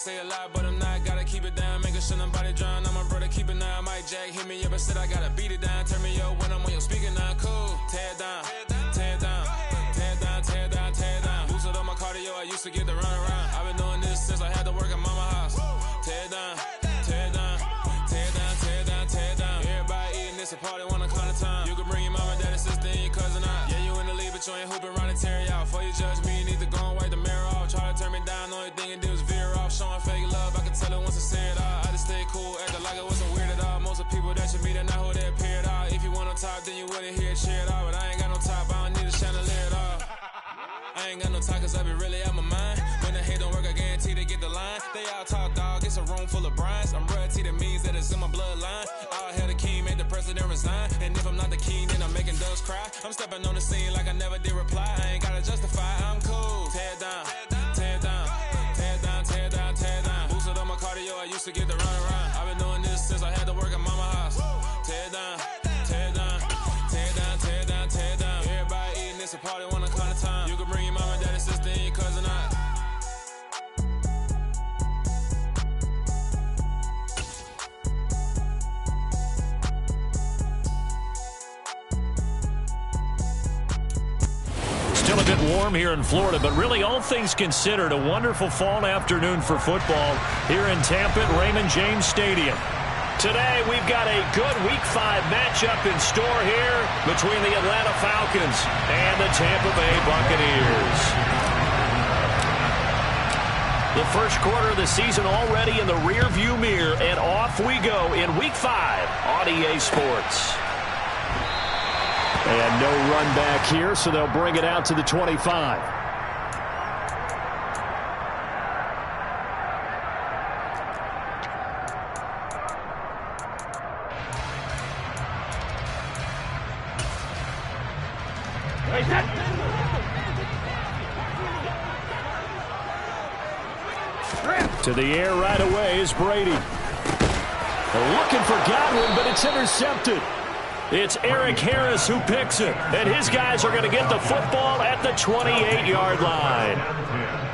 Say a lot, but I'm not. Gotta keep it down. Making sure nobody drown. I'm a brother, keep it down. Mike Jack hit me up and said I gotta beat it down. Turn me up when I'm on your speaker now. Cool. Tear it down. Tear it down. Tear it down. Tear it down. Tear it down. Boosted up my cardio. I used to get the run around. I've been doing this since I had to work at mama house. Tear it down. Tear it down. Tear it down. Tear it down. Tear it down. Everybody eating this a party one o'clock of time. You can bring your mama, daddy, sister, and your cousin out. Yeah, you in the league, but you ain't hooping around and tear it out. Before you judge me, you need to go and wipe the mirror off. Try to turn me down. Only thing it did was veer off. Showing fake love, I can tell it once I say it all. I just stay cool, acting like it wasn't weird at all. Most of the people that you meet are not who they appear at all. If you want on top, then you wouldn't hear it cheer it all. But I ain't got no top, I don't need a chandelier at all. I ain't got no talk, cause I be really out my mind. When the hate don't work, I guarantee they get the line. They all talk, dog, it's a room full of Bryans. I'm royalty, that means that it's in my bloodline. All hell the king, made the president resign. And if I'm not the king, then I'm making doves cry. I'm stepping on the scene like I never did reply. I ain't gotta justify, I'm cool. Tear it down, tear it down, tear it down, tear it down, tear it down. Boosted up my cardio, I used to get the run around. I've been doing this since I had to work at mama house. Tear it down, tear it down, tear it down, tear it down, tear it down. Everybody eating this a party one o'clock of time. You can bring your mama, daddy, sister, and your cousin out. Still a bit warm here in Florida, but really all things considered, a wonderful fall afternoon for football here in Tampa at Raymond James Stadium. Today we've got a good Week 5 matchup in store here between the Atlanta Falcons and the Tampa Bay Buccaneers. The first quarter of the season already in the rearview mirror, and off we go in Week 5 on EA Sports. And no run back here, so they'll bring it out to the 25. To the air right away is Brady. Looking for Godwin, but it's intercepted. It's Eric Harris who picks it, and his guys are going to get the football at the 28-yard line.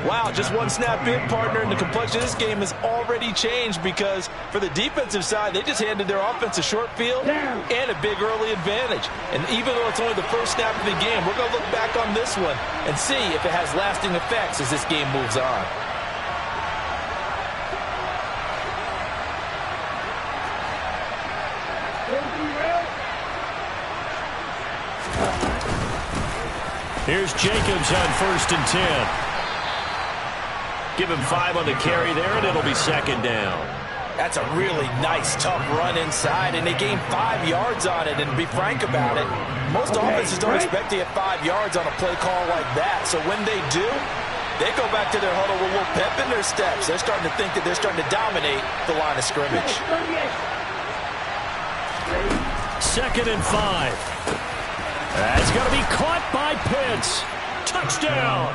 Wow, just one snap in, partner, and the complexion of this game has already changed because for the defensive side, they just handed their offense a short field and a big early advantage. And even though it's only the first snap of the game, we're going to look back on this one and see if it has lasting effects as this game moves on. Here's Jacobs on 1st and 10. Give him 5 on the carry there, and it'll be 2nd down. That's a really nice, tough run inside, and they gained 5 yards on it. And to be frank about it, most offenses don't expect to get 5 yards on a play call like that. So when they do, they go back to their huddle with a little pep in their steps. They're starting to think that they're starting to dominate the line of scrimmage. 2nd and 5. That's going to be caught by Pitts. Touchdown.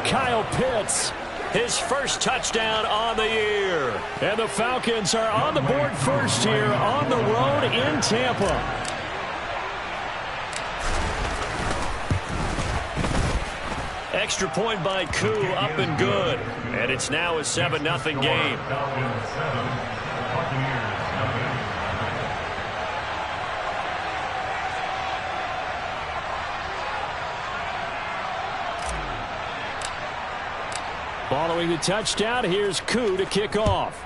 Kyle Pitts, his first touchdown on the year. And the Falcons are on the board first here on the road in Tampa. Extra point by Koo, up and good. And it's now a 7-0 game. Following the touchdown, here's Koo to kick off.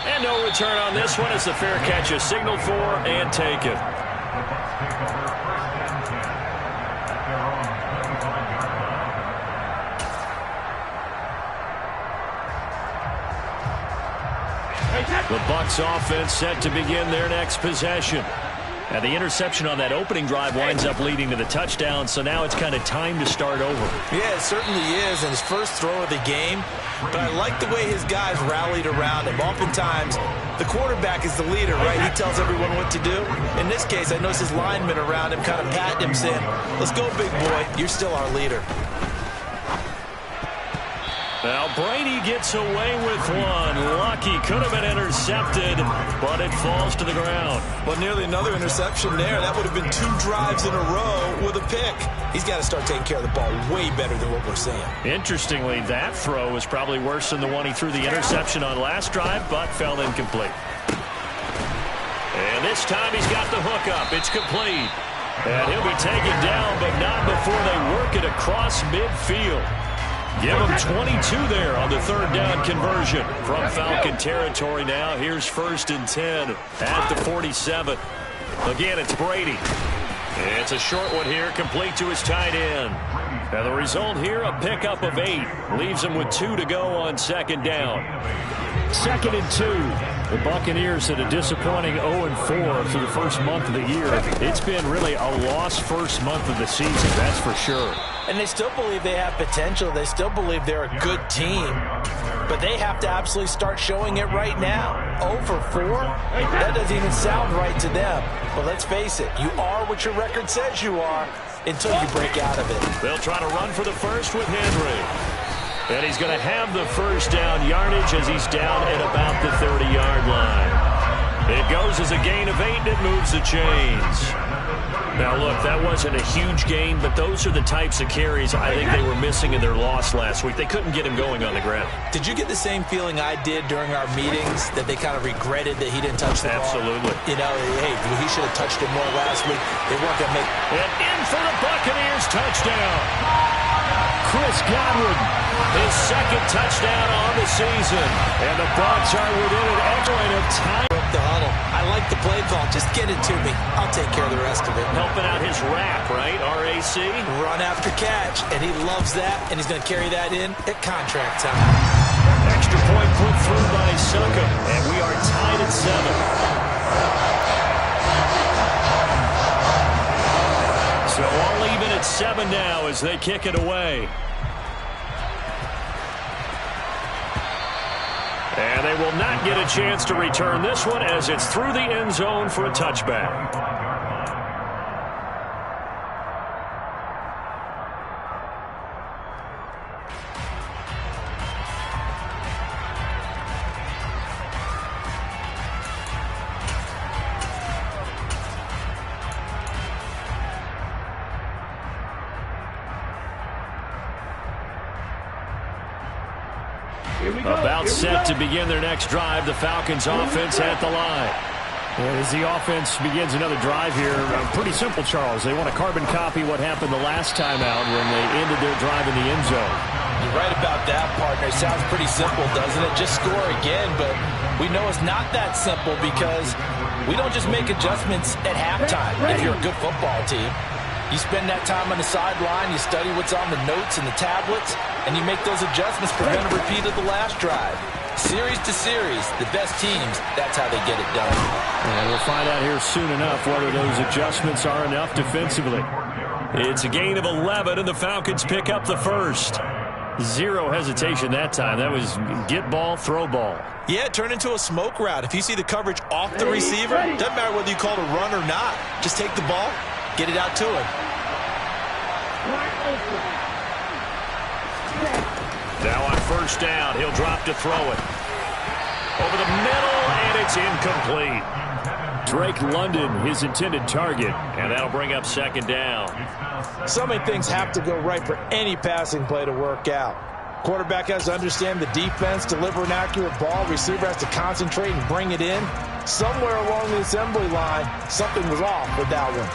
And no return on this one as the fair catch is signaled for and taken. The Bucs offense set to begin their next possession. And the interception on that opening drive winds up leading to the touchdown, so now it's kind of time to start over. Yeah, it certainly is, and his first throw of the game. But I like the way his guys rallied around him. Oftentimes, the quarterback is the leader, right? He tells everyone what to do. In this case, I noticed his linemen around him kind of patting him, saying, "Let's go, big boy. You're still our leader." Now Brady gets away with one. Lucky, could have been intercepted, but it falls to the ground. But nearly another interception there. That would have been 2 drives in a row with a pick. He's got to start taking care of the ball way better than what we're seeing. Interestingly, that throw was probably worse than the one he threw the interception on last drive, but fell incomplete. And this time he's got the hook up. It's complete. And he'll be taken down, but not before they work it across midfield. Give him 22 there on the 3rd down conversion. From Falcon territory now, here's 1st and 10 at the 47. Again, it's Brady. It's a short one here, complete to his tight end. And the result here, a pickup of 8. Leaves him with 2 to go on 2nd down. 2nd and 2. The Buccaneers had a disappointing 0-4 through the first month of the year. It's been really a lost first month of the season, that's for sure. And they still believe they have potential. They still believe they're a good team. But they have to absolutely start showing it right now. 0-4? That doesn't even sound right to them. But let's face it, you are what your record says you are until you break out of it. They'll try to run for the first with Henry. And he's going to have the first down yardage as he's down at about the 30-yard line. It goes as a gain of 8, and it moves the chains. Now, look, that wasn't a huge gain, but those are the types of carries I think they were missing in their loss last week. They couldn't get him going on the ground. Did you get the same feeling I did during our meetings, that they kind of regretted that he didn't touch the ball? Absolutely. You know, hey, he should have touched it more last week. They weren't going to make... And in for the Buccaneers touchdown. Chris Godwin, his 2nd touchdown on the season. And the Bucs are within an excellent of time. The huddle. I like the play call. Just get it to me. I'll take care of the rest of it. Helping out his RAC, right? R-A-C? Run after catch. And he loves that. And he's going to carry that in at contract time. Extra point put through by Succop. And we are tied at 7. So all even at 7 now as they kick it away. And they will not get a chance to return this one as it's through the end zone for a touchback. About set to begin their next drive, the Falcons offense at the line. As the offense begins another drive here, pretty simple, Charles. They want to carbon copy what happened the last time out when they ended their drive in the end zone. You're right about that, partner. It sounds pretty simple, doesn't it? Just score again, but we know it's not that simple because we don't just make adjustments at halftime if you're a good football team. You spend that time on the sideline, you study what's on the notes and the tablets, and you make those adjustments, prevent a repeat of the last drive. Series to series, the best teams, that's how they get it done. And we'll find out here soon enough whether those adjustments are enough defensively. It's a gain of 11, and the Falcons pick up the first. Zero hesitation that time. That was get ball, throw ball. Yeah, it turned into a smoke route. If you see the coverage off the receiver, doesn't matter whether you call it a run or not. Just take the ball, get it out to him. Now on first down, he'll drop to throw it. Over the middle, and it's incomplete. Drake London, his intended target. And that'll bring up 2nd down. So many things have to go right for any passing play to work out. Quarterback has to understand the defense, deliver an accurate ball. Receiver has to concentrate and bring it in. Somewhere along the assembly line, something was off with that one.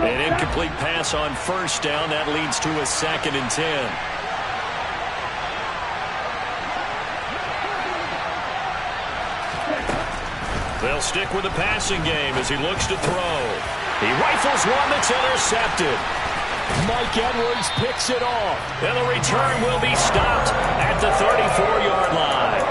An incomplete pass on first down. That leads to a 2nd and 10. They'll stick with the passing game as he looks to throw. He rifles one that's intercepted. Mike Edwards picks it off. And the return will be stopped at the 34-yard line.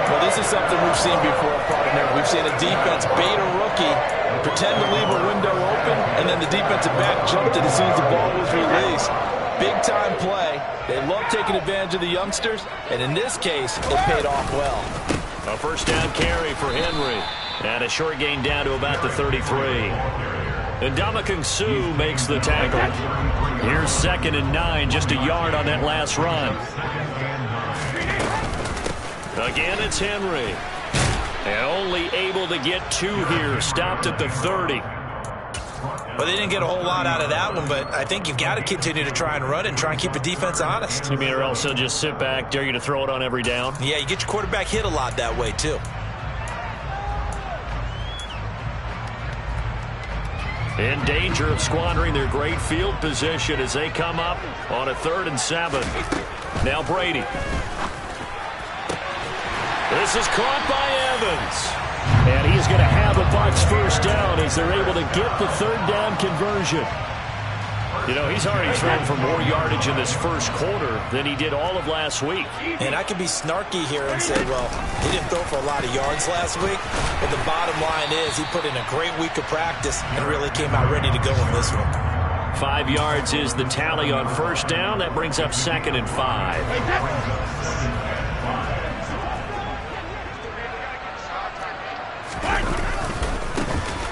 Well, this is something we've seen before, partner. We've seen a defense bait a rookie, pretend to leave a window open, and then the defensive back jumped it as soon as the ball was released. Big-time play. They love taking advantage of the youngsters, and in this case, it paid off well. A first down carry for Henry. And a short gain down to about the 33. And Ndamukong Suh makes the tackle. Here's 2nd and 9, just a yard on that last run. Again, it's Henry. And only able to get 2 here. Stopped at the 30. Well, they didn't get a whole lot out of that one, but I think you've got to continue to try and run and try and keep the defense honest. You mean, or else they'll just sit back, dare you to throw it on every down? Yeah, you get your quarterback hit a lot that way, too. In danger of squandering their great field position as they come up on a 3rd and 7. Now Brady. This is caught by Evans. And he's going to have a Bucs first down as they're able to get the 3rd down conversion. You know, he's already thrown for more yardage in this first quarter than he did all of last week. And I could be snarky here and say, well, he didn't throw for a lot of yards last week. But the bottom line is he put in a great week of practice and really came out ready to go in this one. 5 yards is the tally on first down. That brings up 2nd and 5.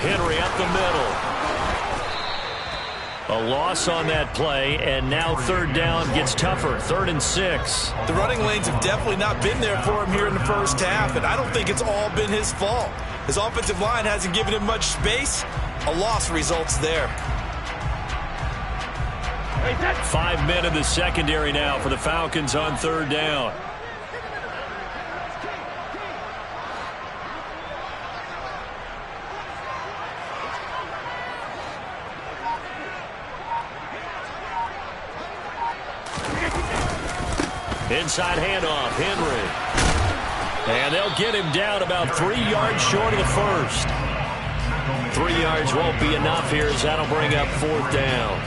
Henry up the middle. A loss on that play, and now 3rd down gets tougher. 3rd and 6. The running lanes have definitely not been there for him here in the first half, and I don't think it's all been his fault. His offensive line hasn't given him much space. A loss results there. 5 men in the secondary now for the Falcons on 3rd down. Inside handoff, Henry. And they'll get him down about 3 yards short of the first. 3 yards won't be enough here as that'll bring up 4th down.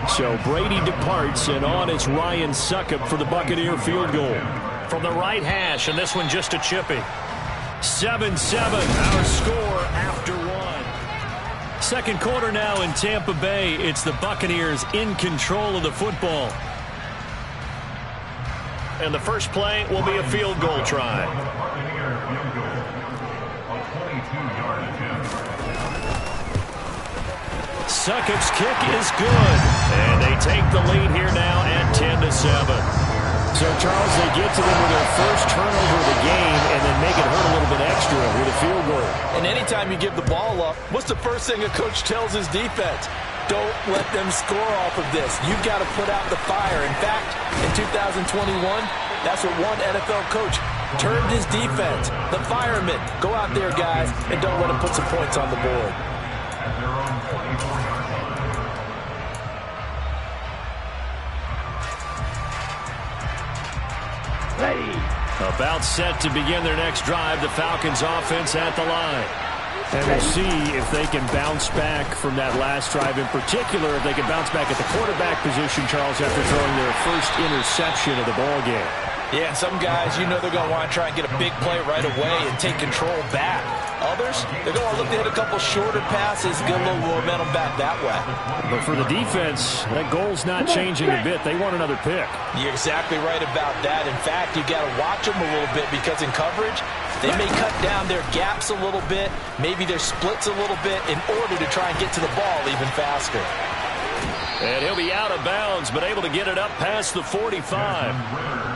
So Brady departs, and on is Ryan Succop for the Buccaneer field goal. From the right hash, and this one just a chippy. 7-7, our score after 1. Second quarter now in Tampa Bay. It's the Buccaneers in control of the football. And the first play will be a field goal try. Succop's kick is good. And they take the lead here now at 10-7. So, Charles, they get to them with their first turnover of the game and then make it hurt a little bit extra with a field goal. And anytime you give the ball up, what's the first thing a coach tells his defense? Don't let them score off of this. You've got to put out the fire. In fact, in 2021, that's what one NFL coach termed his defense. The firemen. Go out there, guys, and don't let them put some points on the board. About set to begin their next drive. The Falcons offense at the line. And we'll see if they can bounce back from that last drive. In particular, if they can bounce back at the quarterback position, Charles, after throwing their first interception of the ball game. Yeah, and some guys, you know they're going to want to try and get a big play right away and take control back. Others, they're going to look to hit a couple shorter passes, get a little momentum back that way. But for the defense, that goal's not changing a bit. They want another pick. You're exactly right about that. In fact, you got to watch them a little bit because in coverage, they may cut down their gaps a little bit, maybe their splits a little bit in order to try and get to the ball even faster. And he'll be out of bounds, but able to get it up past the 45.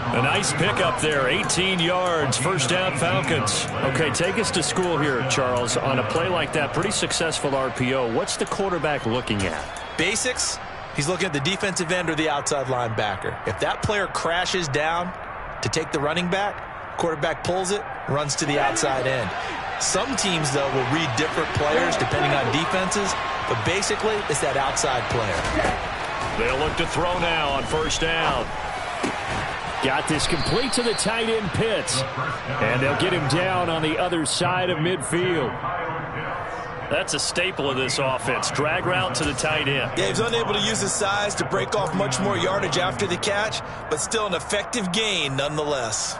A nice pickup there, 18 yards, first down Falcons. Okay, take us to school here, Charles. On a play like that, pretty successful RPO. What's the quarterback looking at? Basics, he's looking at the defensive end or the outside linebacker. If that player crashes down to take the running back, quarterback pulls it, runs to the outside end. Some teams, though, will read different players depending on defenses, but basically it's that outside player. They'll look to throw now on first down. Got this complete to the tight end Pitts. And they'll get him down on the other side of midfield. That's a staple of this offense. Drag route to the tight end. Yeah, he's unable to use his size to break off much more yardage after the catch, but still an effective gain nonetheless.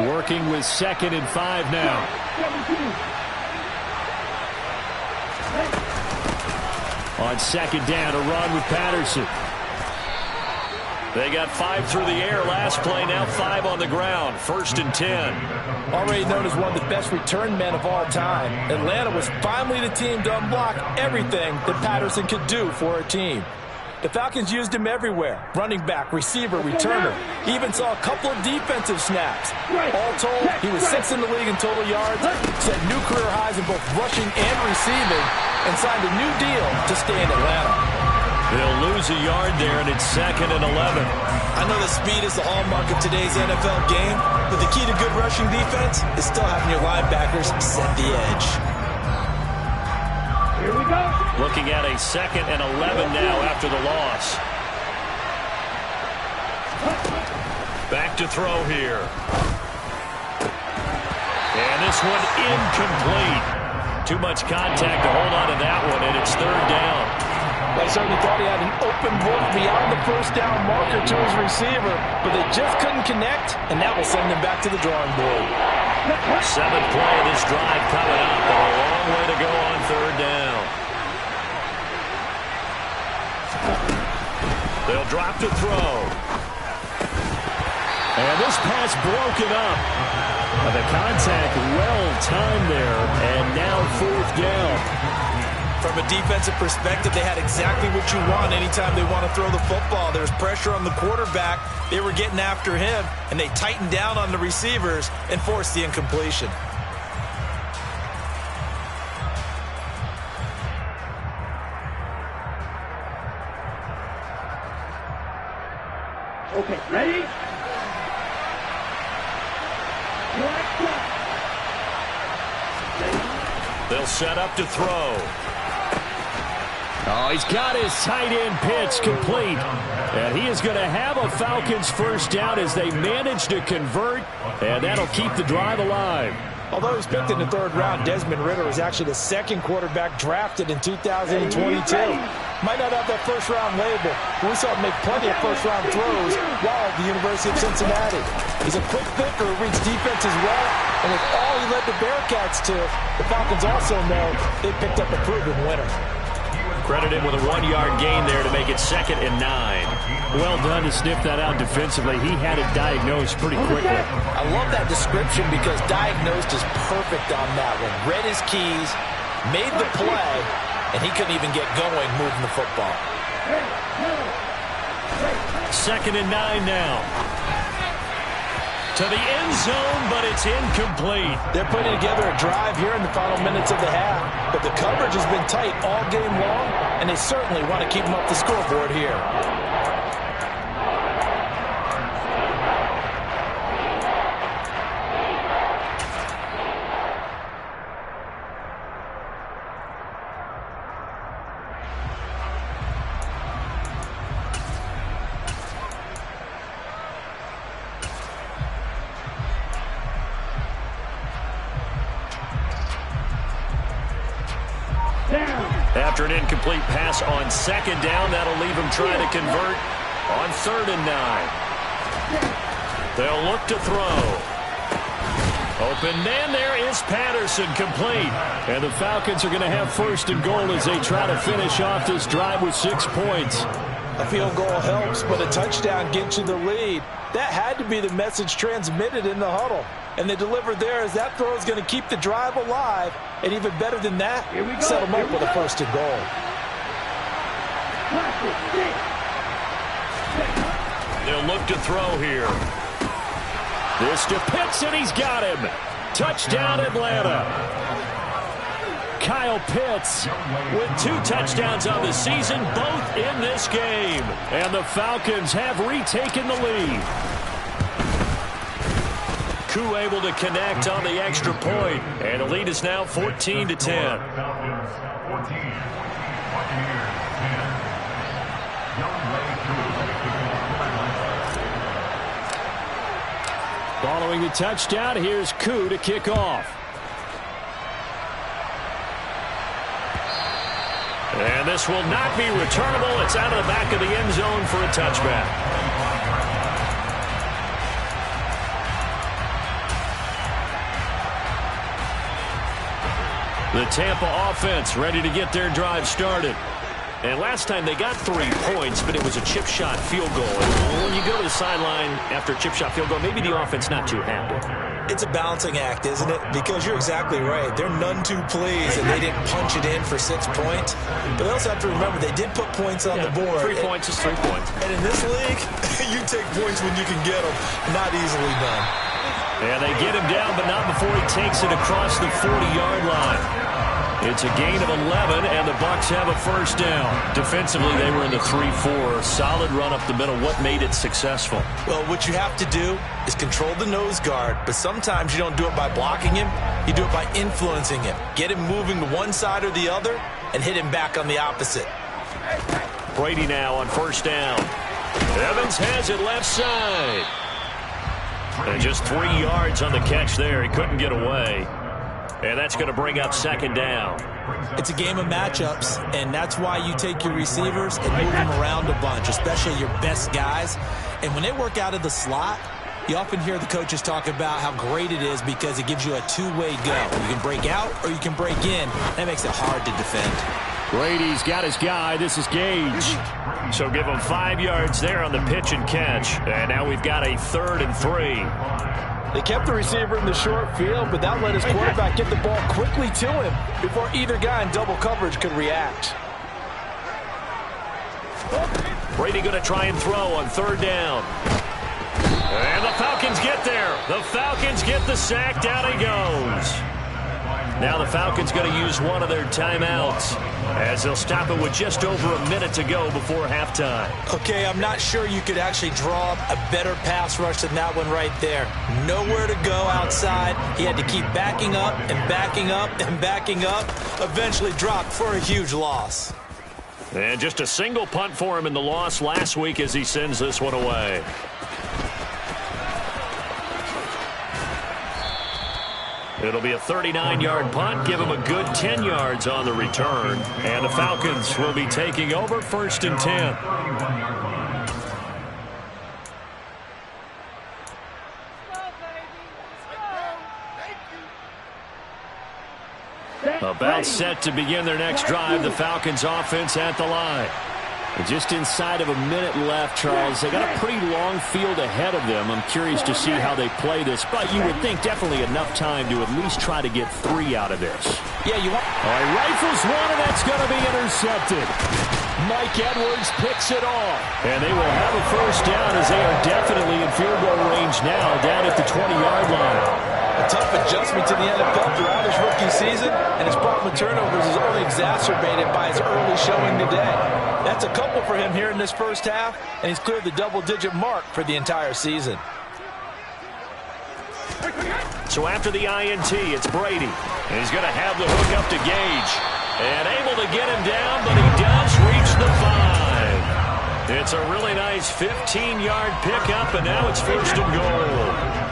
Working with 2nd and 5 now. On 2nd down, a run with Patterson. They got 5 through the air last play, now 5 on the ground. 1st and 10. Already known as one of the best return men of all time, Atlanta was finally the team to unblock everything that Patterson could do for a team. The Falcons used him everywhere. Running back, receiver, returner. He even saw a couple of defensive snaps. All told, he was 6th in the league in total yards, set new career highs in both rushing and receiving, and signed a new deal to stay in Atlanta. They'll lose a yard there, and it's 2nd and 11. I know the speed is the hallmark of today's NFL game, but the key to good rushing defense is still having your linebackers set the edge. Here we go. Looking at a 2nd and 11 now after the loss. Back to throw here. And this one incomplete. Too much contact to hold on to that one, and it's 3rd down. They certainly thought he had an open look beyond the 1st down marker to his receiver, but they just couldn't connect, and that will send him back to the drawing board. 7th play of this drive coming up, but a long way to go on 3rd down. They'll drop to throw. And this pass broken up. The contact well timed there, and now 4th down. From a defensive perspective, they had exactly what you want anytime they want to throw the football. There's pressure on the quarterback. They were getting after him, and they tightened down on the receivers and forced the incompletion. Okay, ready? They'll set up to throw. Oh, he's got his tight end pitch complete. And he is going to have a Falcons 1st down as they manage to convert. And that'll keep the drive alive. Although he was picked in the 3rd round, Desmond Ridder was actually the 2nd quarterback drafted in 2022. Might not have that 1st-round label, but we saw him make plenty of 1st-round throws while at the University of Cincinnati. He's a quick thinker who reads defenses well, and with all he led the Bearcats to, the Falcons also know they picked up a proven winner. Credited with a 1-yard gain there to make it 2nd and 9. Well done to sniff that out defensively. He had it diagnosed pretty quickly. I love that description because diagnosed is perfect on that one. Read his keys, made the play, and he couldn't even get going moving the football. 2nd and 9 now. To the end zone, but it's incomplete. They're putting together a drive here in the final minutes of the half, but the coverage has been tight all game long, and they certainly want to keep them up the scoreboard here. After an incomplete pass on 2nd down, that'll leave him trying to convert on 3rd and 9. They'll look to throw. Open man, there is Patterson, complete. And the Falcons are going to have 1st and goal as they try to finish off this drive with 6 points. A field goal helps, but a touchdown gets you the lead. That had to be the message transmitted in the huddle. And they delivered there as that throw is going to keep the drive alive. And even better than that, set them up with a 1st and goal. They'll look to throw here. This to Pitts, and he's got him. Touchdown, Atlanta. Kyle Pitts with 2 touchdowns on the season, both in this game. And the Falcons have retaken the lead. Koo able to connect on the extra point, and the lead is now 14-10. Following the touchdown, here's Koo to kick off. And this will not be returnable. It's out of the back of the end zone for a touchback. The Tampa offense ready to get their drive started. And last time they got 3 points, but it was a chip shot field goal. And when you go to the sideline after a chip shot field goal, maybe the offense not too happy. It's a balancing act, isn't it? Because you're exactly right. They're none too pleased and they didn't punch it in for 6 points. But they also have to remember they did put points on the board. 3 points is 3 points. And in this league, you take points when you can get them. Not easily done. And they get him down, but not before he takes it across the 40-yard line. It's a gain of 11, and the Bucs have a first down. Defensively, they were in the 3-4. Solid run up the middle. What made it successful? Well, what you have to do is control the nose guard, but sometimes you don't do it by blocking him. You do it by influencing him. Get him moving to one side or the other and hit him back on the opposite. Brady now on first down. Evans has it left side. And just 3 yards on the catch there. He couldn't get away. And that's going to bring up second down. It's a game of matchups, and that's why you take your receivers and move them around a bunch, especially your best guys. And when they work out of the slot, you often hear the coaches talk about how great it is because it gives you a two-way go. You can break out or you can break in. That makes it hard to defend. Brady's got his guy. This is Gage. So give him 5 yards there on the pitch and catch. And now we've got a 3rd and 3. They kept the receiver in the short field, but that let his quarterback get the ball quickly to him before either guy in double coverage could react. Brady going to try and throw on 3rd down. And the Falcons get there. The Falcons get the sack. Down he goes. Now the Falcons going to use one of their timeouts as they'll stop it with just over a minute to go before halftime. Okay, I'm not sure you could actually draw up a better pass rush than that one right there. Nowhere to go outside. He had to keep backing up and backing up and backing up. Eventually dropped for a huge loss. And just a single punt for him in the loss last week as he sends this one away. It'll be a 39-yard punt. Give him a good 10 yards on the return. And the Falcons will be taking over 1st and 10. About set to begin their next drive. The Falcons offense at the line. Just inside of a minute left, Charles. They got a pretty long field ahead of them. I'm curious to see how they play this, but you would think definitely enough time to at least try to get 3 out of this. Yeah, you want. All right, rifles one, and that's going to be intercepted. Mike Edwards picks it off. And they will have a first down as they are definitely in field goal range now, down at the 20-yard line. A tough adjustment to the NFL throughout his rookie season, and his problem with turnovers is only exacerbated by his early showing today. That's a couple for him here in this first half, and he's cleared the double-digit mark for the entire season. So after the INT, it's Brady. And he's going to have the hook up to Gage. And able to get him down, but he does reach the 5. It's a really nice 15-yard pickup, and now it's 1st and goal.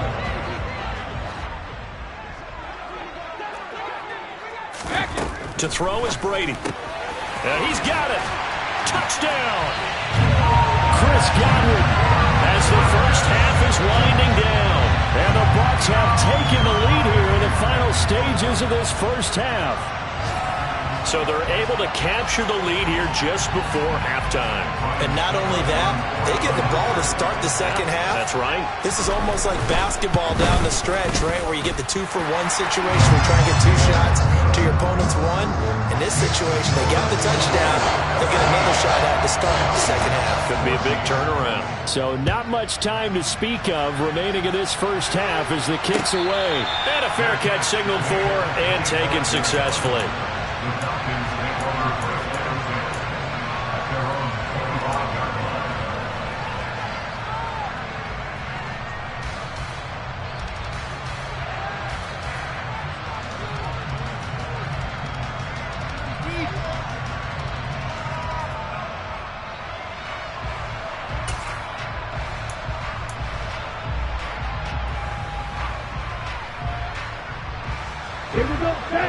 To throw is Brady. And he's got it. Touchdown. Chris Godwin as the first half is winding down. And the Bucs have taken the lead here in the final stages of this first half. So they're able to capture the lead here just before halftime. And not only that, they get the ball to start the second half. That's right. This is almost like basketball down the stretch, right, where you get the 2-for-1 situation where you're trying to get 2 shots to your opponent's 1. In this situation, they got the touchdown. They'll get another shot at to start the second half. Could be a big turnaround. So not much time to speak of remaining in this first half as the kick's away. And a fair catch signaled for and taken successfully.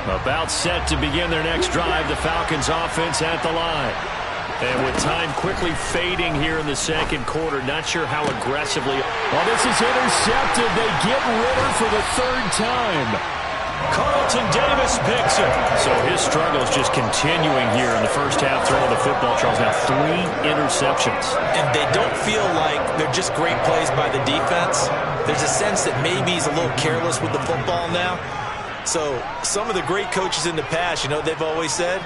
About set to begin their next drive, the Falcons offense at the line. And with time quickly fading here in the second quarter, not sure how aggressively. Well, this is intercepted. They get Ritter for the 3rd time. Carlton Davis picks it. So his struggles just continuing here in the first half throwing the football, Charles. Now 3 interceptions. And they don't feel like they're just great plays by the defense. There's a sense that maybe he's a little careless with the football now. So some of the great coaches in the past, you know, they've always said,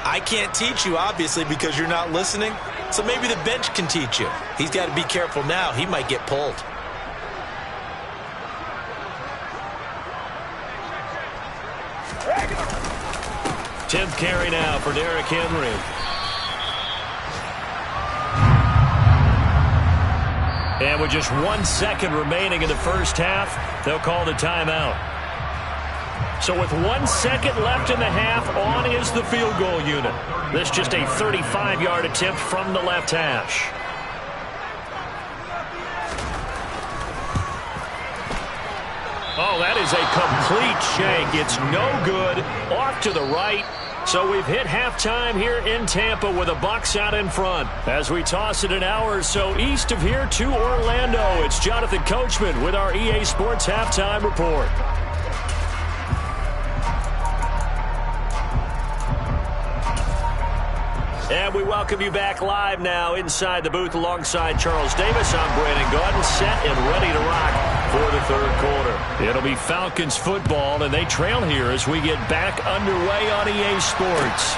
I can't teach you, obviously, because you're not listening. So maybe the bench can teach you. He's got to be careful now. He might get pulled. Tenth carry now for Derrick Henry. And with just 1 second remaining in the first half, they'll call the timeout. So with 1 second left in the half, on is the field goal unit. This just a 35-yard attempt from the left hash. Oh, that is a complete shank. It's no good. Off to the right. So we've hit halftime here in Tampa with the Bucs out in front. As we toss it an hour or so east of here to Orlando, it's Jonathan Coachman with our EA Sports Halftime Report. And we welcome you back live now inside the booth alongside Charles Davis. I'm Brandon Gaudin, set and ready to rock for the third quarter. It'll be Falcons football, and they trail here as we get back underway on EA Sports.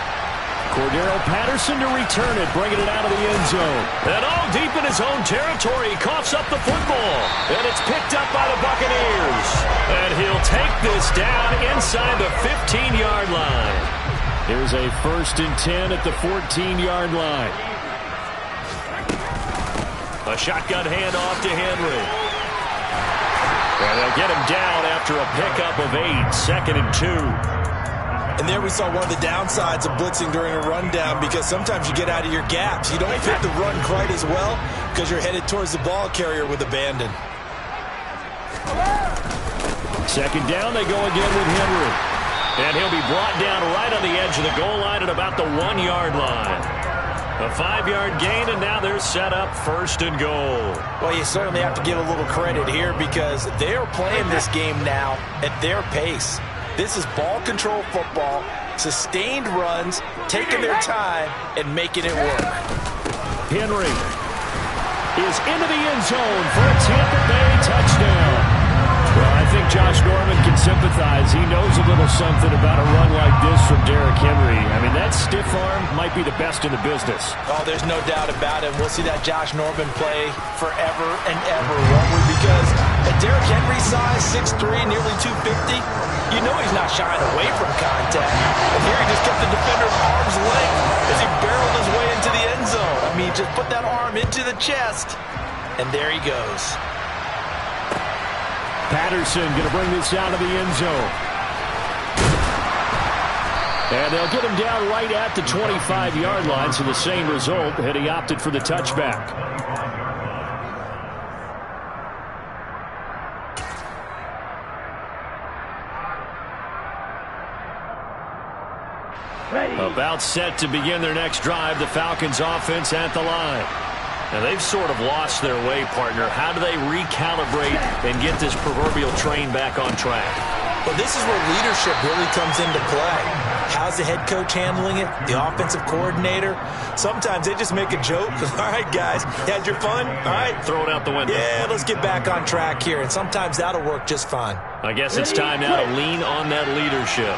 Cordero Patterson to return it, bringing it out of the end zone. And all deep in his own territory, he coughs up the football. And it's picked up by the Buccaneers. And he'll take this down inside the 15-yard line. Here's a 1st and 10 at the 14-yard line. A shotgun handoff to Henry. And they'll get him down after a pickup of 8, 2nd and 2. And there we saw one of the downsides of blitzing during a rundown, because sometimes you get out of your gaps. You don't fit the run quite as well because you're headed towards the ball carrier with abandon. 2nd down, they go again with Henry. And he'll be brought down right on the edge of the goal line at about the 1-yard line. A 5-yard gain, and now they're set up 1st and goal. Well, you certainly have to give a little credit here because they're playing this game now at their pace. This is ball control football, sustained runs, taking their time, and making it work. Henry is into the end zone for a Tampa Bay touchdown. Well, I think Josh Norman can sympathize. He knows a little something about a run like this from Derrick Henry. I mean, that stiff arm might be the best in the business. Oh, there's no doubt about it. We'll see that Josh Norman play forever and ever, won't we? Because at Derrick Henry's size, 6'3", nearly 250, you know he's not shying away from contact. And here he just kept the defender at arm's length as he barreled his way into the end zone. I mean, just put that arm into the chest, and there he goes. Patterson going to bring this out of the end zone. And they'll get him down right at the 25-yard line, so the same result had he opted for the touchback. About set to begin their next drive, the Falcons offense at the line. And they've sort of lost their way, partner. How do they recalibrate and get this proverbial train back on track? Well, this is where leadership really comes into play. How's the head coach handling it? The offensive coordinator? Sometimes they just make a joke. All right, guys, you had your fun? All right. Throw it out the window. Yeah, let's get back on track here. And sometimes that'll work just fine. I guess it's time now to lean on that leadership.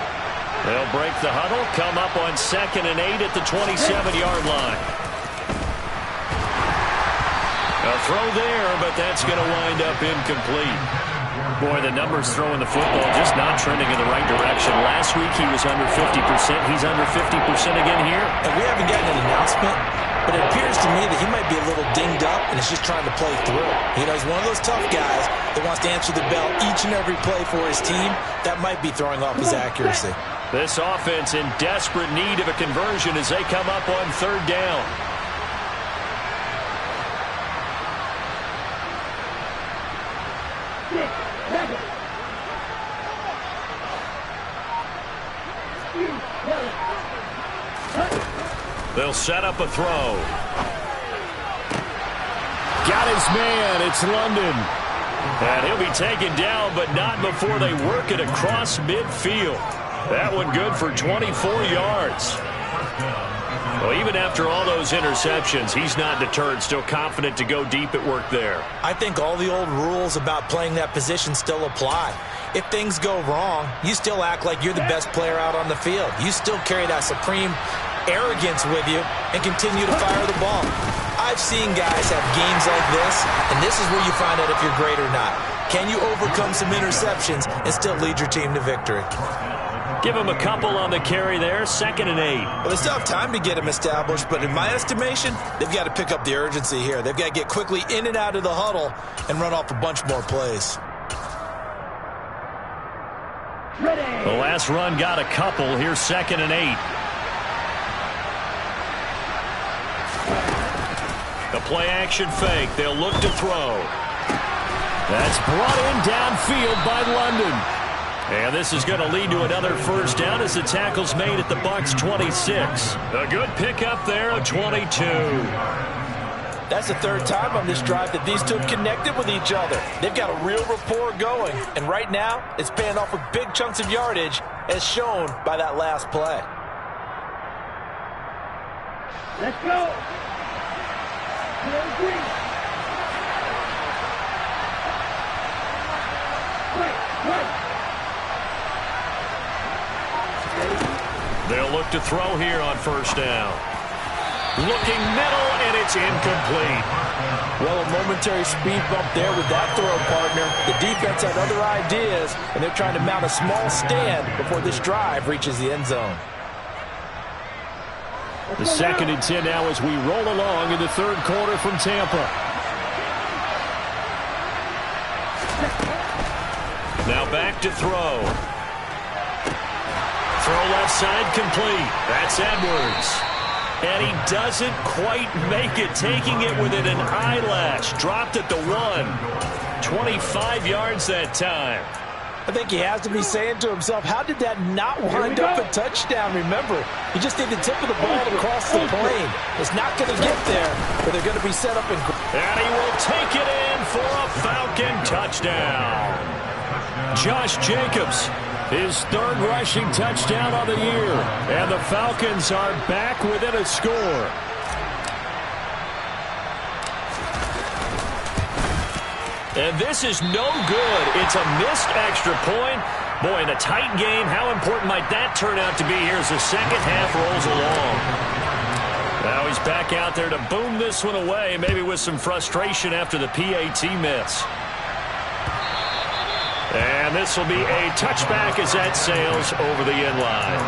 They'll break the huddle, come up on 2nd and 8 at the 27-yard line. A throw there, but that's going to wind up incomplete. Boy, the numbers throwing the football just not trending in the right direction. Last week he was under 50%. He's under 50% again here. And we haven't gotten an announcement, but it appears to me that he might be a little dinged up and is just trying to play through. You know, he's one of those tough guys that wants to answer the bell each and every play for his team. That might be throwing off his accuracy. This offense in desperate need of a conversion as they come up on 3rd down. They'll set up a throw. Got his man. It's London. And he'll be taken down, but not before they work it across midfield. That one good for 24 yards. Well, even after all those interceptions, he's not deterred, still confident to go deep at work there. I think all the old rules about playing that position still apply. If things go wrong, you still act like you're the best player out on the field. You still carry that supreme arrogance with you and continue to fire the ball. I've seen guys have games like this, and this is where you find out if you're great or not. Can you overcome some interceptions and still lead your team to victory? Give him a couple on the carry there, 2nd and 8. Well, they still have time to get him established, but in my estimation, they've got to pick up the urgency here. They've got to get quickly in and out of the huddle and run off a bunch more plays. The last run got a couple. Here's 2nd and 8. The play action fake. They'll look to throw. That's brought in downfield by London. And this is going to lead to another first down as the tackle's made at the Bucs 26. A good pickup there of 22. That's the third time on this drive that these two have connected with each other. They've got a real rapport going. And right now, it's paying off with big chunks of yardage, as shown by that last play. Let's go. They'll look to throw here on first down. Looking middle, and it's incomplete. Well, a momentary speed bump there with that throw, partner. The defense had other ideas, and they're trying to mount a small stand before this drive reaches the end zone. The 2nd and 10 now as we roll along in the third quarter from Tampa. Now back to throw. Throw left side complete. That's Edwards. And he doesn't quite make it, taking it within an eyelash. Dropped at the 1. 25 yards that time. I think he has to be saying to himself, how did that not wind up a touchdown? Remember, you just need the tip of the ball to cross the plane. It's not going to get there, but they're going to be set up. And he will take it in for a Falcon touchdown. Josh Jacobs, his 3rd rushing touchdown of the year. And the Falcons are back within a score. And this is no good. It's a missed extra point. Boy, in a tight game, how important might that turn out to be here as the second half rolls along? Now he's back out there to boom this one away, maybe with some frustration after the PAT miss. And this will be a touchback as that sails over the end line.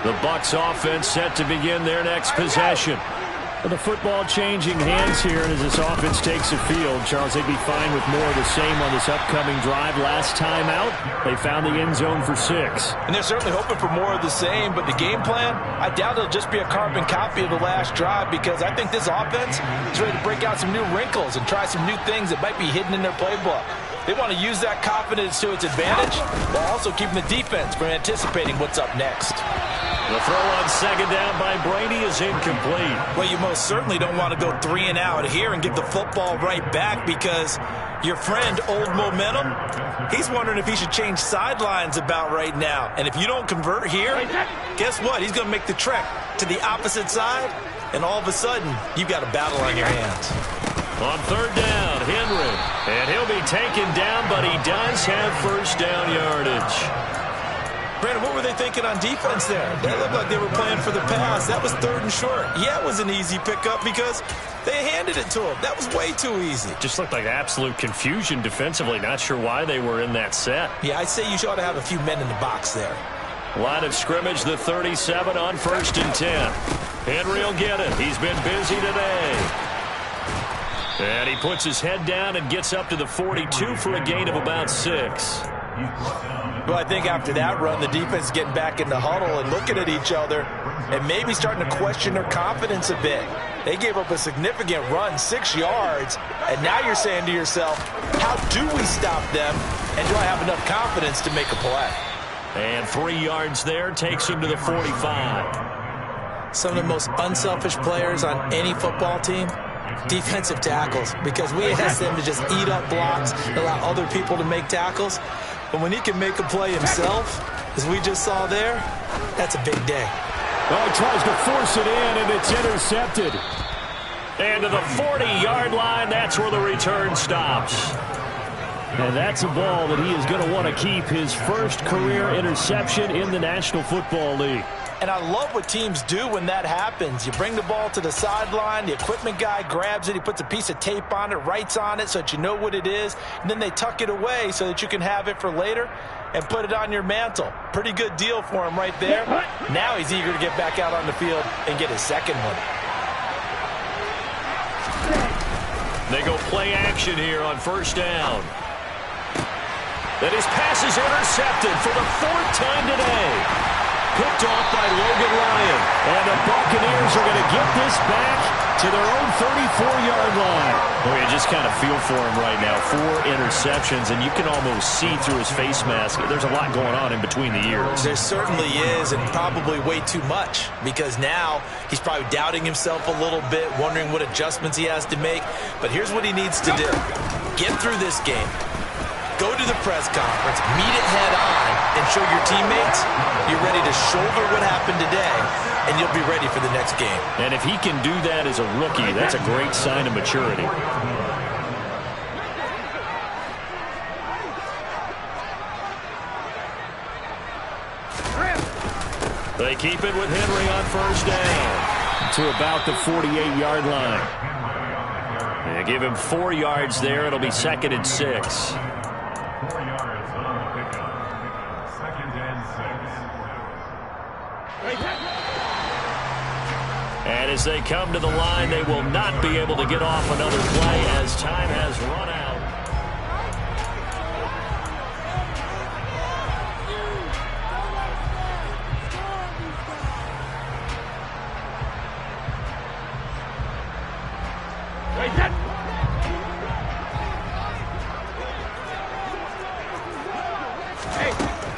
The Bucs offense set to begin their next possession. The football changing hands here, and as this offense takes the field, Charles, they'd be fine with more of the same on this upcoming drive. Last time out, they found the end zone for 6. And they're certainly hoping for more of the same, but the game plan, I doubt it'll just be a carbon copy of the last drive, because I think this offense is ready to break out some new wrinkles and try some new things that might be hidden in their playbook. They want to use that confidence to its advantage while also keeping the defense from anticipating what's up next. The throw on 2nd down by Brady is incomplete. Well, you most certainly don't want to go 3 and out here and give the football right back, because your friend, Old Momentum, he's wondering if he should change sidelines about right now. And if you don't convert here, guess what? He's going to make the trek to the opposite side, and all of a sudden, you've got a battle on your hands. On 3rd down, Henry. And he'll be taken down, but he does have first down yardage. Brandon, what were they thinking on defense there? They looked like they were playing for the pass. That was 3rd and short. Yeah, it was an easy pickup because they handed it to him. That was way too easy. Just looked like absolute confusion defensively. Not sure why they were in that set. Yeah, I'd say you ought to have a few men in the box there. Line of scrimmage, the 37 on 1st and 10. Henry will get it. He's been busy today. And he puts his head down and gets up to the 42 for a gain of about 6. Well, I think after that run, the defense is getting back in the huddle and looking at each other and maybe starting to question their confidence a bit. They gave up a significant run, 6 yards, and now you're saying to yourself, how do we stop them, and do I have enough confidence to make a play? And 3 yards there takes him to the 45. Some of the most unselfish players on any football team, defensive tackles, because we ask them to just eat up blocks, allow other people to make tackles. But when he can make a play himself, as we just saw there, that's a big day. Oh, he tries to force it in, and it's intercepted. And to the 40-yard line, that's where the return stops. And that's a ball that he is going to want to keep, his first career interception in the National Football League. And I love what teams do when that happens. You bring the ball to the sideline, the equipment guy grabs it, he puts a piece of tape on it, writes on it so that you know what it is, and then they tuck it away so that you can have it for later and put it on your mantle. Pretty good deal for him right there. Now he's eager to get back out on the field and get his second one. They go play action here on first down. And his pass is intercepted for the 4th time today. Picked off by Logan Ryan. And the Buccaneers are going to get this back to their own 34-yard line. Well, you just kind of feel for him right now. 4 interceptions, and you can almost see through his face mask. There's a lot going on in between the ears. There certainly is, and probably way too much, because now he's probably doubting himself a little bit, wondering what adjustments he has to make. But here's what he needs to do. Get through this game. Go to the press conference, meet it head on, and show your teammates you're ready to shoulder what happened today, and you'll be ready for the next game. And if he can do that as a rookie, that's a great sign of maturity. They keep it with Henry on first down to about the 48-yard line. They give him 4 yards there. It'll be 2nd and 6. And as they come to the line, they will not be able to get off another play as time has run out.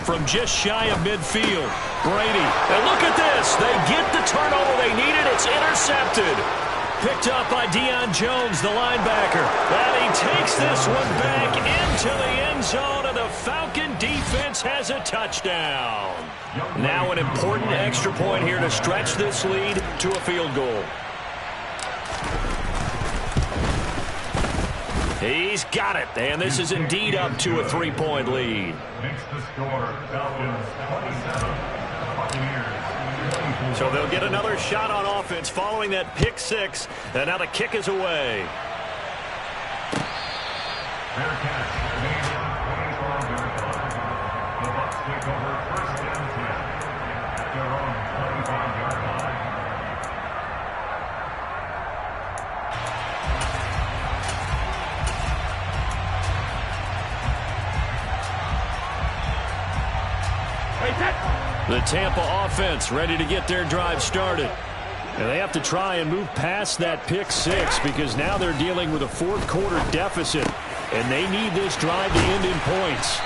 From just shy of midfield, Brady. And look at this. They get the turnover they needed. It's intercepted. Picked up by Deion Jones, the linebacker. And he takes this one back into the end zone, and the Falcon defense has a touchdown. Now an important extra point here to stretch this lead to a field goal. He's got it, and this is indeed up to a 3-point lead. So they'll get another shot on offense following that pick 6, and now the kick is away. Fair catch. The Bucs take over 1st and 10 at their own 25-yard line. The Tampa offense ready to get their drive started. And they have to try and move past that pick 6 because now they're dealing with a 4th quarter deficit. And they need this drive to end in points.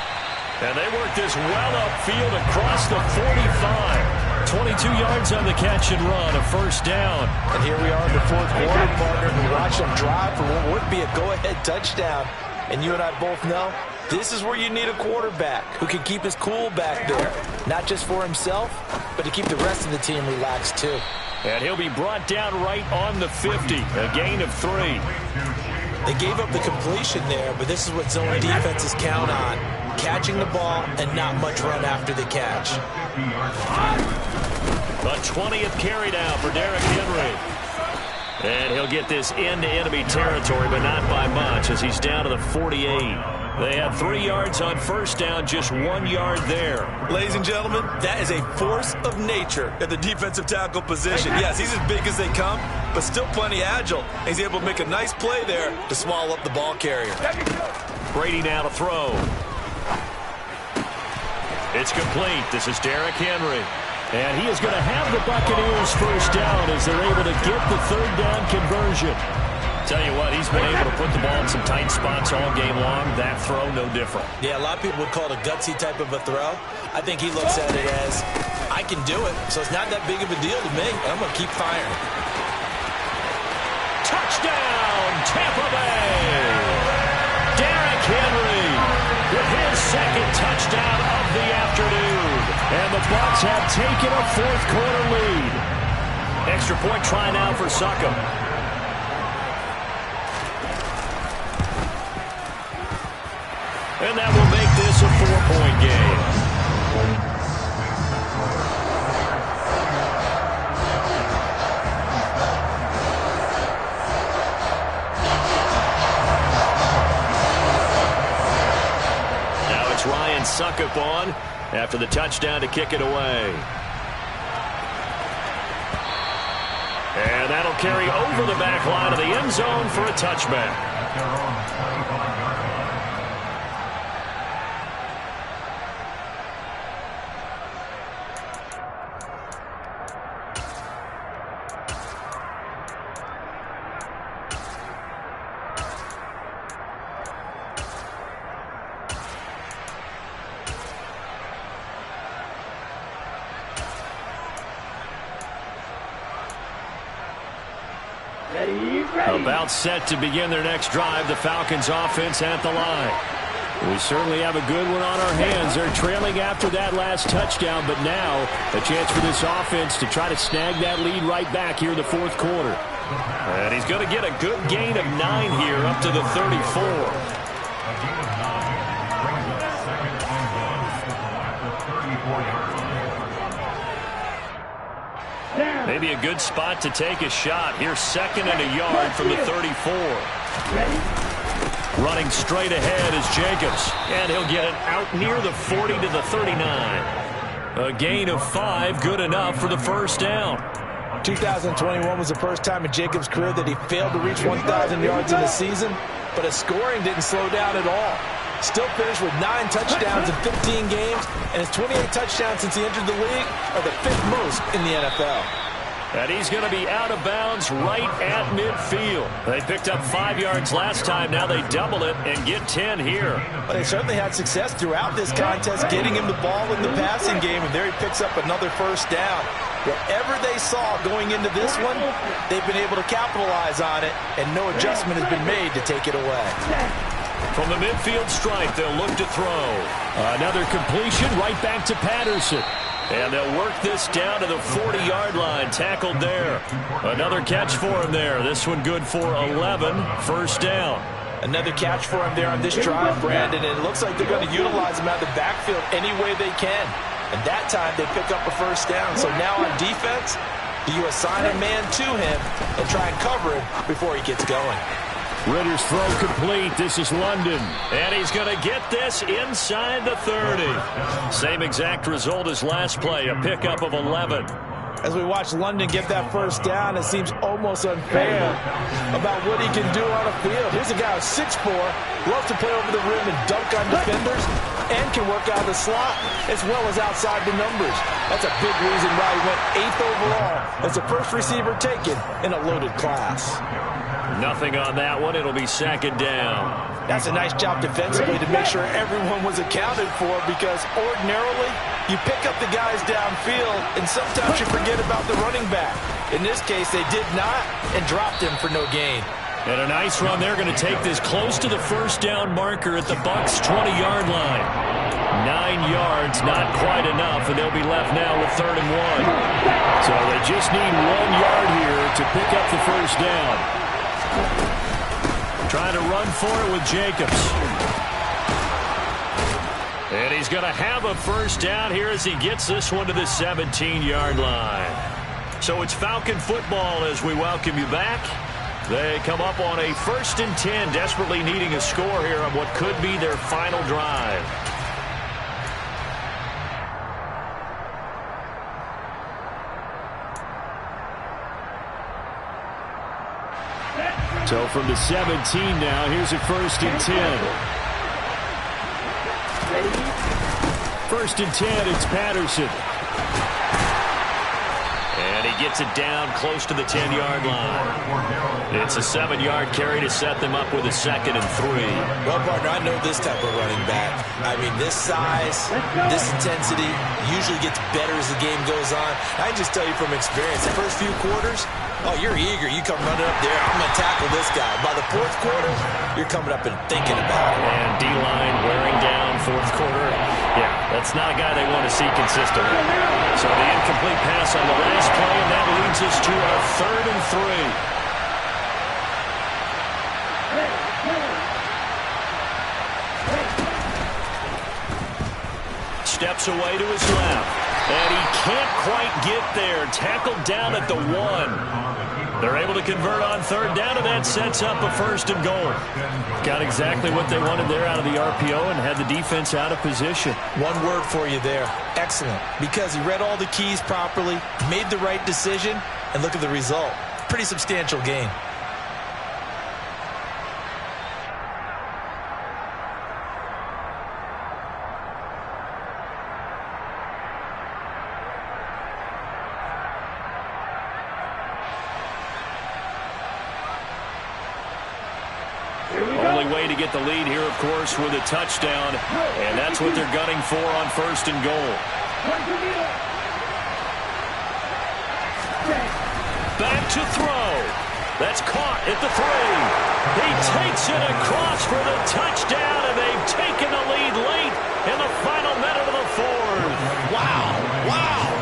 And they work this well upfield across the 45. 22 yards on the catch and run, a 1st down. And here we are in the 4th quarter, partner. We watch them drive for what would be a go-ahead touchdown. And you and I both know this is where you need a quarterback who can keep his cool back there. Not just for himself, but to keep the rest of the team relaxed too. And he'll be brought down right on the 50, a gain of 3. They gave up the completion there, but this is what zone defenses count on. Catching the ball and not much run after the catch. The 20th carry down for Derrick Henry. And he'll get this into enemy territory, but not by much as he's down to the 48. They have 3 yards on 1st down, just 1 yard there. Ladies and gentlemen, that is a force of nature at the defensive tackle position. Yes, he's as big as they come, but still plenty agile. He's able to make a nice play there to swallow up the ball carrier. Brady now to throw. It's complete. This is Derrick Henry. And he is going to have the Buccaneers 1st down as they're able to get the 3rd down conversion. Tell you what, he's been able to put the ball in some tight spots all game long. That throw, no different. Yeah, a lot of people would call it a gutsy type of a throw. I think he looks at it as, I I can do it, so it's not that big of a deal to me. I'm going to keep firing. Touchdown, Tampa Bay! Derrick Henry with his second touchdown of the afternoon. And the Bucs have taken a fourth-quarter lead. Extra point try now for Succop. And that will make this a 4-point game. Ryan Succop on after the touchdown to kick it away. And that'll carry over the back line of the end zone for a touchback. About set to begin their next drive, the Falcons offense at the line. We certainly have a good one on our hands. They're trailing after that last touchdown, but now a chance for this offense to try to snag that lead right back here in the fourth quarter. And he's going to get a good gain of 9 here up to the 34. Maybe a good spot to take a shot. Here's 2nd and a yard from the 34. Running straight ahead is Jacobs. And he'll get it out near the 40 to the 39. A gain of 5, good enough for the first down. 2021 was the first time in Jacobs' career that he failed to reach 1,000 yards in the season, but his scoring didn't slow down at all. Still finished with 9 touchdowns in 15 games, and his 28 touchdowns since he entered the league are the 5th most in the NFL. And he's going to be out of bounds right at midfield. They picked up 5 yards last time. Now they double it and get 10 here. Well, they certainly had success throughout this contest, getting him the ball in the passing game, and there he picks up another first down. Whatever they saw going into this one, they've been able to capitalize on it, and no adjustment has been made to take it away. From the midfield stripe, they'll look to throw. Another completion right back to Patterson. And they'll work this down to the 40-yard line, tackled there. Another catch for him there. This one good for 11, first down. Another catch for him there on this drive, Brandon, and it looks like they're going to utilize him out of the backfield any way they can. And that time they pick up a first down. So now on defense, do you assign a man to him and try and cover him before he gets going? Ritter's throw complete. This is London. And he's going to get this inside the 30. Same exact result as last play, a pickup of 11. As we watch London get that first down, it seems almost unfair about what he can do on a field. Here's a guy who's 6'4", loves to play over the rim and dunk on defenders, and can work out of the slot as well as outside the numbers. That's a big reason why he went 8th overall as the first receiver taken in a loaded class. Nothing on that one. It'll be 2nd down. That's a nice job defensively to make sure everyone was accounted for, because ordinarily you pick up the guys downfield and sometimes you forget about the running back. In this case, they did not and dropped him for no gain. And a nice run. They're going to take this close to the first down marker at the Bucs' 20-yard line. 9 yards, not quite enough, and they'll be left now with 3rd and 1. So they just need 1 yard here to pick up the first down. Trying to run for it with Jacobs. And he's going to have a first down here as he gets this one to the 17-yard line. So it's Falcon football as we welcome you back. They come up on a 1st and 10, desperately needing a score here on what could be their final drive. So from the 17 now, here's a 1st and 10. 1st and 10, it's Patterson. And he gets it down close to the 10-yard line. It's a 7-yard carry to set them up with a 2nd and 3. Well, partner, I know this type of running back. I mean, this size, this intensity usually gets better as the game goes on. I can just tell you from experience, the first few quarters, oh, you're eager. You come running up there. I'm going to tackle this guy. By the 4th quarter, you're coming up and thinking about it. And D-line wearing down 4th quarter. Yeah, that's not a guy they want to see consistently. So the incomplete pass on the last play, and that leads us to our 3rd and 3. Steps away to his left. And he can't quite get there. Tackled down at the 1. They're able to convert on 3rd down, and that sets up a 1st and goal. Got exactly what they wanted there out of the RPO and had the defense out of position. One word for you there. Excellent. Because he read all the keys properly, made the right decision, and look at the result. Pretty substantial gain. Only way to get the lead here, of course, with a touchdown. And that's what they're gunning for on 1st and goal. Back to throw. That's caught at the 3. He takes it across for the touchdown, and they've taken the lead late in the final minute of the 4th. Wow. Wow.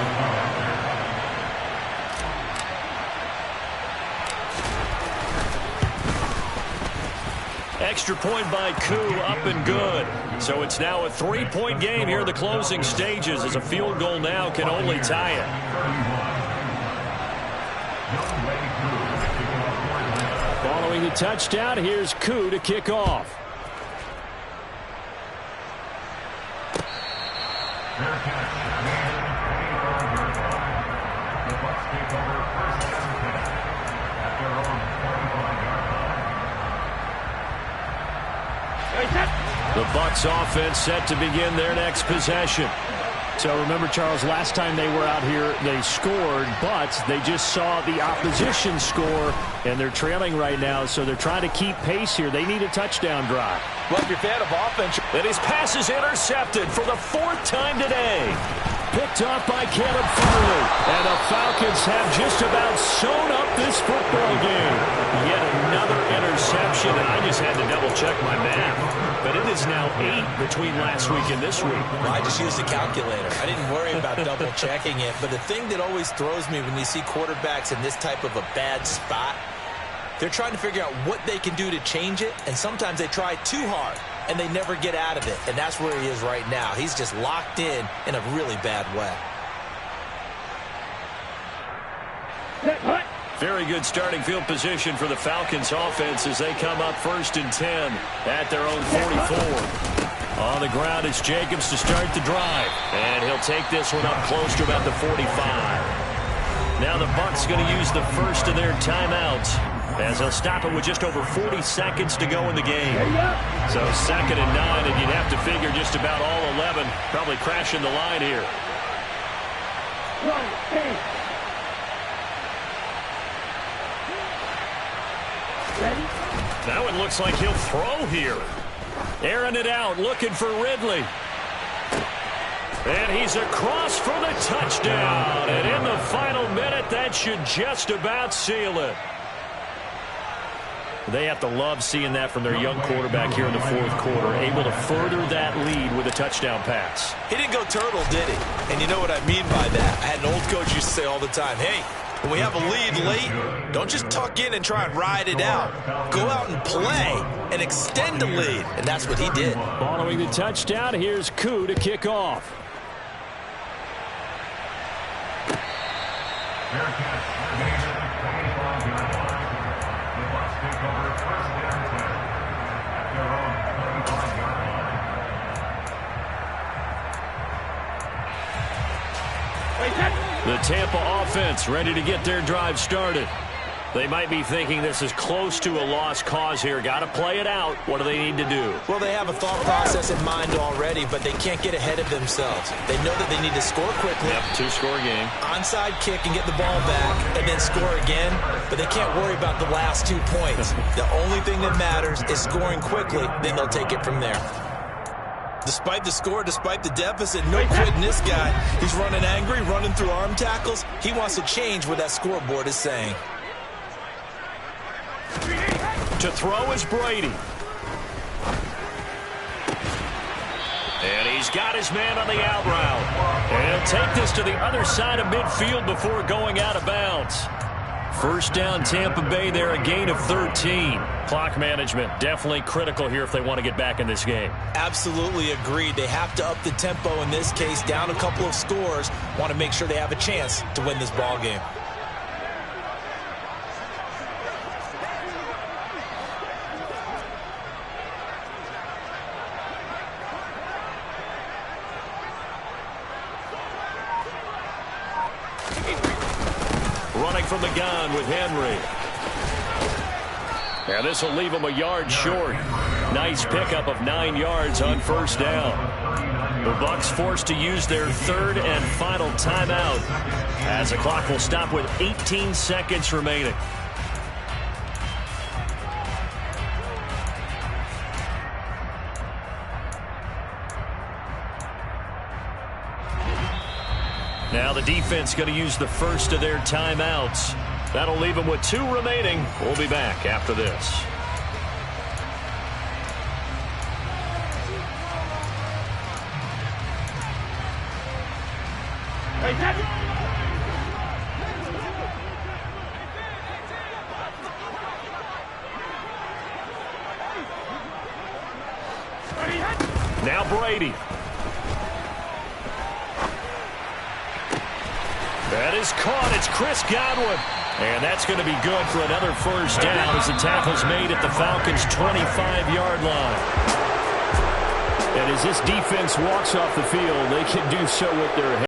Extra point by Koo, up and good. So it's now a 3-point game here in the closing stages, as a field goal now can only tie it. Following the touchdown, here's Koo to kick off. The Bucs offense set to begin their next possession. So remember, Charles, last time they were out here, they scored, but they just saw the opposition score, and they're trailing right now, so they're trying to keep pace here. They need a touchdown drive. Well, if you're a fan of offense, and his pass is intercepted for the 4th time today. Picked off by Caleb Farley. And the Falcons have just about sewn up this football game. Yet another interception, and I just had to double-check my math. But it is now 8 between last week and this week. Well, I just used a calculator. I didn't worry about double-checking it. But the thing that always throws me when you see quarterbacks in this type of a bad spot, they're trying to figure out what they can do to change it, and sometimes they try too hard, and they never get out of it. And that's where he is right now. He's just locked in a really bad way. Very good starting field position for the Falcons offense as they come up 1st and 10 at their own 44. On the ground, it's Jacobs to start the drive. And he'll take this one up close to about the 45. Now the Bucs going to use the first of their timeouts, as they'll stop it with just over 40 seconds to go in the game. So 2nd and 9, and you'd have to figure just about all 11 probably crashing the line here. Now it looks like he'll throw here. Airing it out, looking for Ridley. And he's across for the touchdown. And in the final minute, that should just about seal it. They have to love seeing that from their young quarterback here in the 4th quarter, able to further that lead with a touchdown pass. He didn't go turtle, did he? And you know what I mean by that. I had an old coach used to say all the time, hey, when we have a lead late, don't just tuck in and try and ride it out. Go out and play and extend the lead. And that's what he did. Following the touchdown, here's Koo to kick off. The Tampa offense ready to get their drive started. They might be thinking this is close to a lost cause here. Got to play it out. What do they need to do? Well, they have a thought process in mind already, but they can't get ahead of themselves. They know that they need to score quickly. Yep, two-score game. Onside kick and get the ball back and then score again, but they can't worry about the last 2 points. The only thing that matters is scoring quickly, then they'll take it from there. Despite the score, despite the deficit, no quitting this guy. He's running angry, running through arm tackles. He wants to change what that scoreboard is saying. To throw is Brady. And he's got his man on the out route. And he'll take this to the other side of midfield before going out of bounds. First down, Tampa Bay there, a gain of 13. Clock management definitely critical here if they want to get back in this game. Absolutely agreed. They have to up the tempo in this case, down a couple of scores. Want to make sure they have a chance to win this ball game. Running from the gun with Henry. And this will leave him a yard short. Nice pickup of 9 yards on first down. The Bucs forced to use their third and final timeout as the clock will stop with 18 seconds remaining. Now the defense going to use the first of their timeouts. That'll leave them with 2 remaining. We'll be back after this. Now Brady. That is caught. It's Chris Godwin. And that's going to be good for another first down as the tackle's made at the Falcons' 25-yard line. And as this defense walks off the field, they can do so with their